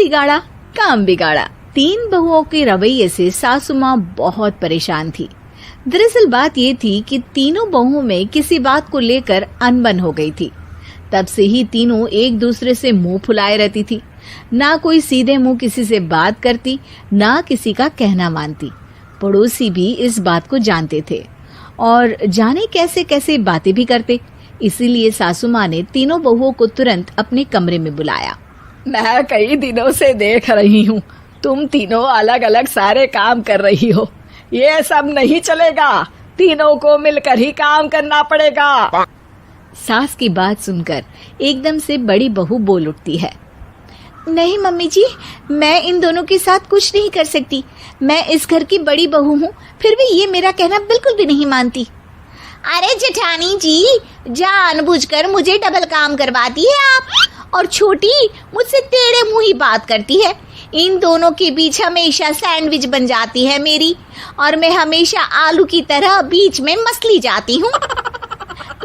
बिगाड़ा काम बिगाड़ा। 3 बहुओं के रवैये से सासू माँ बहुत परेशान थी। दरअसल बात ये थी कि तीनों बहुओं में किसी बात को लेकर अनबन हो गई थी। तब से ही तीनों एक दूसरे से मुंह फुलाए रहती थी। ना कोई सीधे मुंह किसी से बात करती, ना किसी का कहना मानती। पड़ोसी भी इस बात को जानते थे और जाने कैसे कैसे बातें भी करते। इसीलिए सासू माँ ने तीनों बहुओं को तुरंत अपने कमरे में बुलाया। मैं कई दिनों से देख रही हूँ, तुम तीनों अलग अलग सारे काम कर रही हो। ये सब नहीं चलेगा, तीनों को मिलकर ही काम करना पड़ेगा। सास की बात सुनकर एकदम से बड़ी बहू बोल उठती है। नहीं मम्मी जी, मैं इन दोनों के साथ कुछ नहीं कर सकती। मैं इस घर की बड़ी बहू हूँ, फिर भी ये मेरा कहना बिल्कुल भी नहीं मानती। अरे जेठानी जी, जानबूझकर मुझे डबल काम करवाती है आप। और छोटी मुझसे टेढ़े मुंह ही बात करती है। इन दोनों के बीच हमेशा सैंडविच बन जाती है मेरी, और मैं हमेशा आलू की तरह बीच में मसली जाती हूँ।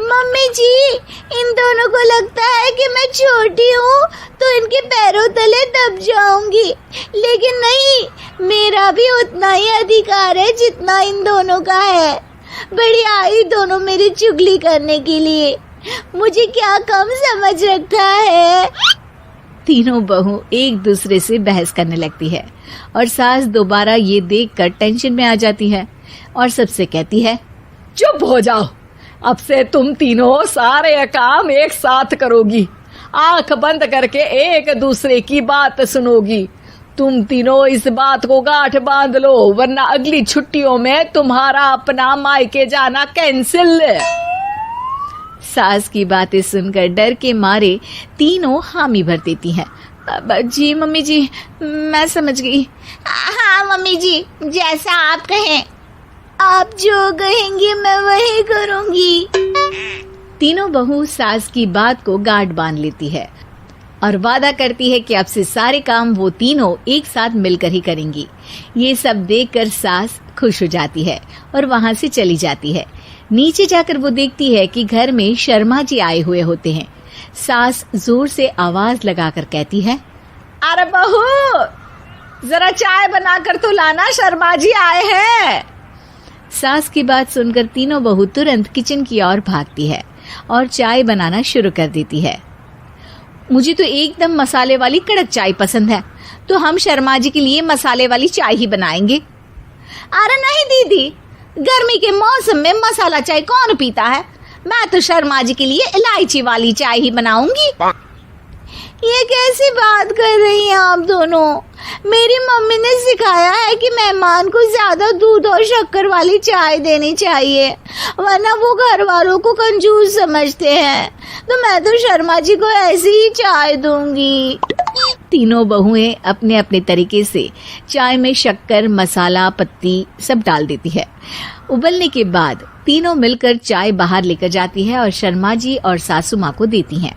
मम्मी जी, इन दोनों को लगता है कि मैं छोटी हूँ तो इनके पैरों तले दब जाऊंगी, लेकिन नहीं, मेरा भी उतना ही अधिकार है जितना इन दोनों का है। बड़ी आई दोनों मेरी चुगली करने के लिए, मुझे क्या कम समझ रखा है। तीनों बहू एक दूसरे से बहस करने लगती है और सास दोबारा ये देखकर टेंशन में आ जाती है और सबसे कहती है, चुप हो जाओ, अब से तुम तीनों सारे काम एक साथ करोगी। आंख बंद करके एक दूसरे की बात सुनोगी। तुम तीनों इस बात को गांठ बांध लो, वरना अगली छुट्टियों में तुम्हारा अपना मायके जाना कैंसिल। सास की बातें सुनकर डर के मारे तीनों हामी भर देती हैं। जी मम्मी जी, मैं समझ गई। हाँ मम्मी जी, जैसा आप कहें। आप जो कहेंगी मैं वही करूंगी। तीनों बहू सास की बात को गांठ बांध लेती है और वादा करती है कि अब से सारे काम वो तीनों एक साथ मिलकर ही करेंगी। ये सब देखकर सास खुश हो जाती है और वहां से चली जाती है। नीचे जाकर वो देखती है कि घर में शर्मा जी आए हुए होते हैं। सास जोर से आवाज लगाकर कहती है, अरे बहू, जरा चाय बनाकर तो लाना, शर्मा जी आए हैं। सास की बात सुनकर तीनों बहू तुरंत किचन की ओर भागती है और चाय बनाना शुरू कर देती है। मुझे तो एकदम मसाले वाली कड़क चाय पसंद है, तो हम शर्मा जी के लिए मसाले वाली चाय ही बनाएंगे। अरे नहीं दीदी, गर्मी के मौसम में मसाला चाय कौन पीता है? मैं तो शर्मा जी के लिए इलायची वाली चाय ही बनाऊंगी। ये कैसी बात कर रही हैं आप दोनों? मेरी मम्मी ने सिखाया है कि मेहमान को ज्यादा दूध और शक्कर वाली चाय देनी चाहिए, वरना वो घर वालों को कंजूस समझते हैं। तो मैं तो शर्मा जी को ऐसी ही चाय दूंगी। तीनों बहुएं अपने अपने तरीके से चाय में शक्कर, मसाला, पत्ती सब डाल देती है। उबलने के बाद तीनों मिलकर चाय बाहर लेकर जाती है और शर्मा जी और सासू माँ को देती हैं।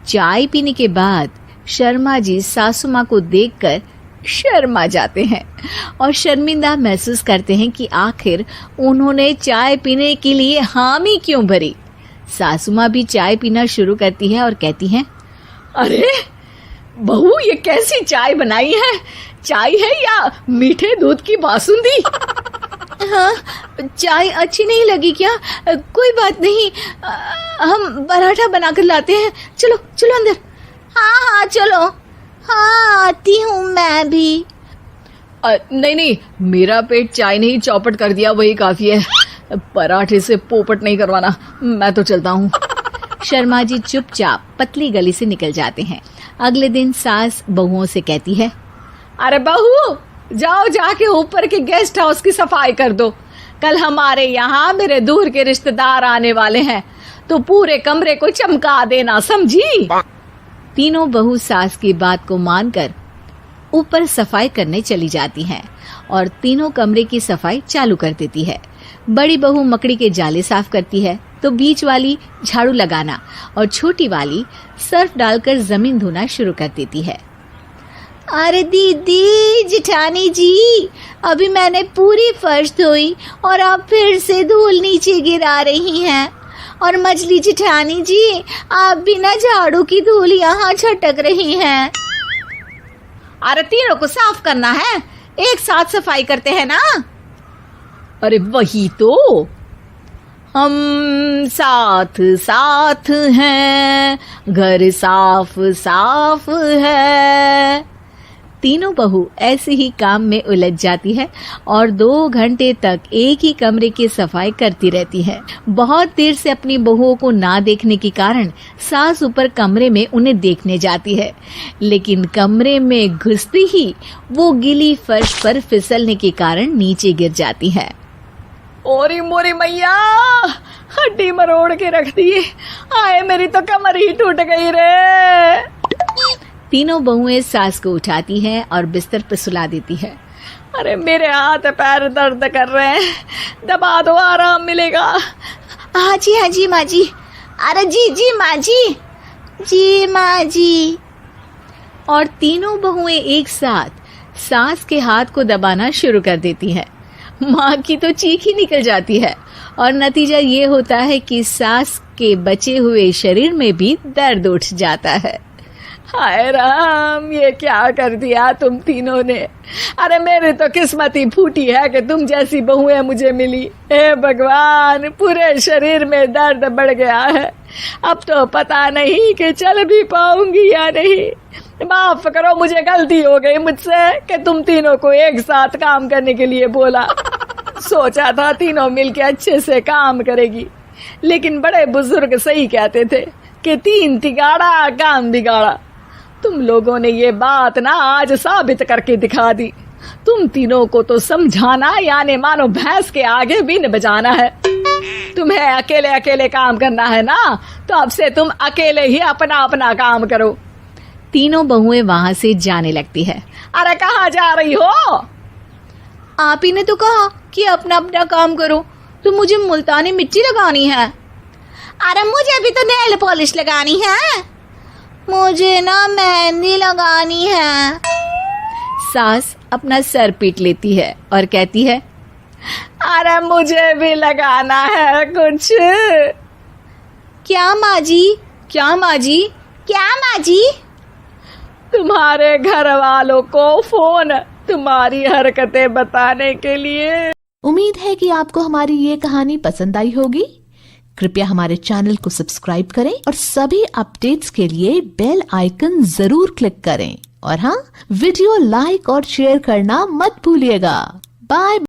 चाय पीने के बाद शर्मा जी सासू माँ को देखकर शर्मा जाते हैं और शर्मिंदा महसूस करते हैं कि आखिर उन्होंने चाय पीने के लिए हामी क्यों भरी। सासू माँ भी चाय पीना शुरू करती है और कहती हैं, अरे बहू, ये कैसी चाय बनाई है? चाय है या मीठे दूध की बासुंदी? हाँ, चाय अच्छी नहीं लगी क्या? कोई बात नहीं, हम पराठा बनाकर लाते हैं। चलो चलो अंदर। हाँ चलो। हाँ, आती हूँ मैं भी। नहीं, मेरा पेट चाय ने ही चौपट कर दिया, वही काफी है। पराठे से पोपट नहीं करवाना, मैं तो चलता हूँ। शर्मा जी चुपचाप पतली गली से निकल जाते हैं। अगले दिन सास बहुओं से कहती है, अरे बहू, जाओ जाके ऊपर के गेस्ट हाउस की सफाई कर दो। कल हमारे यहाँ मेरे दूर के रिश्तेदार आने वाले हैं, तो पूरे कमरे को चमका देना, समझी? तीनों बहू सास की बात को मानकर ऊपर सफाई करने चली जाती हैं और तीनों कमरे की सफाई चालू कर देती है। बड़ी बहू मकड़ी के जाले साफ करती है, तो बीच वाली झाड़ू लगाना और छोटी वाली सर्फ डालकर जमीन धोना शुरू कर देती है। अरे दीदी, जेठानी जी, अभी मैंने पूरी फर्श धोई और आप फिर से धूल नीचे गिरा रही हैं। और मछली जेठानी जी, आप बिना झाड़ू की धूल यहाँ छटक रही हैं। अरे तीनों को साफ करना है, एक साथ सफाई करते हैं ना। अरे वही तो, हम साथ साथ हैं, घर साफ साफ है। तीनों बहू ऐसे ही काम में उलझ जाती है और 2 घंटे तक एक ही कमरे की सफाई करती रहती है। बहुत देर से अपनी बहुओं को ना देखने के कारण सास ऊपर कमरे में उन्हें देखने जाती है, लेकिन कमरे में घुसती ही वो गीली फर्श पर फिसलने के कारण नीचे गिर जाती है। ओरी मोरी मैया, हड्डी मरोड़ के रख दी। आए मेरी तो कमर ही टूट गई रे। तीनों बहुएं सास को उठाती हैं और बिस्तर पर सुला देती है। अरे मेरे हाथ पैर दर्द कर रहे हैं, दबा दो, आराम मिलेगा। हाँ जी माँ जी। अरे जी माँ जी, जी माँ जी। और तीनों बहुएं एक साथ सास के हाथ को दबाना शुरू कर देती हैं। माँ की तो चीख ही निकल जाती है और नतीजा ये होता है कि सास के बचे हुए शरीर में भी दर्द उठ जाता है। हाय राम, ये क्या कर दिया तुम तीनों ने। अरे मेरी तो किस्मत ही फूटी है कि तुम जैसी बहुएं मुझे मिली। हे भगवान, पूरे शरीर में दर्द बढ़ गया है। अब तो पता नहीं कि चल भी पाऊंगी या नहीं। माफ करो, मुझे गलती हो गई मुझसे कि तुम तीनों को एक साथ काम करने के लिए बोला। सोचा था तीनों मिलके अच्छे से काम करेगी, लेकिन बड़े बुजुर्ग सही कहते थे कि 3 तिगाड़ा काम बिगाड़ा। तुम लोगों ने ये बात ना आज साबित करके दिखा दी। तुम तीनों को तो समझाना यानी मानो भैंस के आगे बीन बजाना है। तुम्हें अकेले अकेले काम करना है ना, तो अब से तुम अकेले ही अपना अपना काम करो। तीनों बहुएं वहां से जाने लगती है। अरे कहाँ जा रही हो? आप ही ने तो कहा कि अपना अपना काम करो, तो मुझे मुल्तानी मिट्टी लगानी है। अरे मुझे भी तो नेल पॉलिश लगानी है, मुझे ना मेहंदी लगानी है। सास अपना सर पीट लेती है और कहती है, अरे मुझे भी लगाना है कुछ। क्या माँ जी? क्या माँ जी? क्या माँ जी? तुम्हारे घर वालों को फोन तुम्हारी हरकतें बताने के लिए। उम्मीद है कि आपको हमारी ये कहानी पसंद आई होगी। कृपया हमारे चैनल को सब्सक्राइब करें और सभी अपडेट्स के लिए बेल आइकन जरूर क्लिक करें। और हाँ, वीडियो लाइक और शेयर करना मत भूलिएगा। बाय।